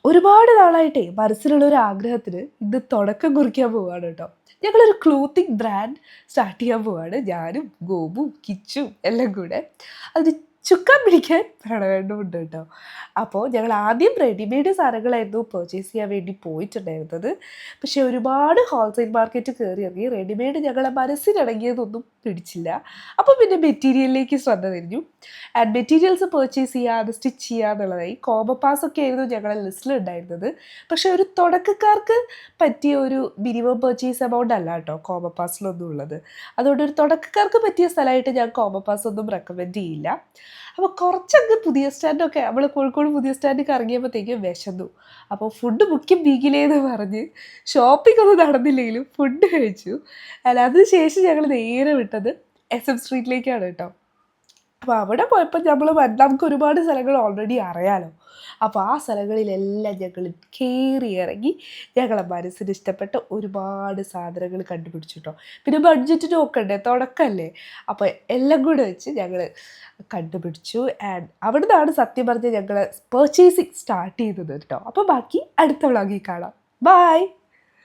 ഒരുപാട് നാളായിട്ടേ മനസ്സിലുള്ളൊരു ആഗ്രഹത്തിന് ഇന്ന് തുടക്കം കുറിക്കാൻ പോവാണ് കേട്ടോ. ഞങ്ങളൊരു ക്ലോത്തിങ് ബ്രാൻഡ് സ്റ്റാർട്ട് ചെയ്യാൻ പോവാണ്. ഞാനും ഗോപും കിച്ചും എല്ലാം കൂടെ. അതിന് ചുക്കാൻ പിടിക്കാൻ പ്രണവേണ്ണുമുണ്ട് കേട്ടോ. അപ്പോൾ ഞങ്ങൾ ആദ്യം റെഡിമെയ്ഡ് സാധനങ്ങളായിരുന്നു പർച്ചേസ് ചെയ്യാൻ വേണ്ടി പോയിട്ടുണ്ടായിരുന്നത്. പക്ഷേ ഒരുപാട് ഹോൾസെയിൽ മാർക്കറ്റ് കയറി ഇറങ്ങി റെഡിമെയ്ഡ് ഞങ്ങളെ മനസ്സിനിണങ്ങിയതൊന്നും പിടിച്ചില്ല. അപ്പോൾ പിന്നെ മെറ്റീരിയലിലേക്ക് ശ്രദ്ധ തിരിഞ്ഞു. ആൻഡ് മെറ്റീരിയൽസ് പർച്ചേസ് ചെയ്യുക, അത് സ്റ്റിച്ച് ചെയ്യുക എന്നുള്ളതായി. കോംബോ പാസ് ഒക്കെ ആയിരുന്നു ഞങ്ങളുടെ ലിസ്റ്റിലുണ്ടായിരുന്നത്. പക്ഷേ ഒരു തുടക്കക്കാർക്ക് പറ്റിയ ഒരു മിനിമം പർച്ചേസ് എമൗണ്ട് അല്ല കേട്ടോ കോംബോ പാസിലൊന്നും ഉള്ളത്. അതുകൊണ്ട് ഒരു തുടക്കക്കാർക്ക് പറ്റിയ സ്ഥലമായിട്ട് ഞാൻ കോംബോ പാസ് ഒന്നും റെക്കമെൻഡ് ചെയ്യില്ല. അപ്പോൾ കുറച്ചങ്ങ് പുതിയ സ്റ്റാൻഡൊക്കെ നമ്മൾ കോഴിക്കോട് പുതിയ സ്റ്റാൻഡിൽ ഇറങ്ങിയപ്പോഴത്തേക്കും വിശന്നു. അപ്പോൾ ഫുഡ് മുഖ്യം ബീഗിലേന്ന് പറഞ്ഞ് ഷോപ്പിംഗ് ഒന്നും നടന്നില്ലെങ്കിലും ഫുഡ് കഴിച്ചു. അല്ല അതിനുശേഷം ഞങ്ങൾ നേരെ വിട്ടത് SM സ്ട്രീറ്റിലേക്കാണ് കേട്ടോ. അപ്പോൾ അവിടെ പോയപ്പോൾ നമുക്ക് ഒരുപാട് സ്ഥലങ്ങൾ ഓൾറെഡി അറിയാലോ. അപ്പോൾ ആ സ്ഥലങ്ങളിലെല്ലാം ഞങ്ങൾ കയറി ഇറങ്ങി ഞങ്ങളെ മനസ്സിന് ഇഷ്ടപ്പെട്ട ഒരുപാട് സാധനങ്ങൾ കണ്ടുപിടിച്ചു കേട്ടോ. പിന്നെ ബഡ്ജറ്റ് നോക്കണ്ടേ, തുടക്കമല്ലേ. അപ്പോൾ എല്ലാം കൂടെ വെച്ച് ഞങ്ങൾ കണ്ടുപിടിച്ചു. ആൻഡ് അവിടെ നിന്നാണ് സത്യം പറഞ്ഞ് ഞങ്ങൾ പർച്ചേസിങ് സ്റ്റാർട്ട് ചെയ്തത് കേട്ടോ. അപ്പോൾ ബാക്കി അടുത്ത വ്ളോഗിൽ കാണാം. ബൈ.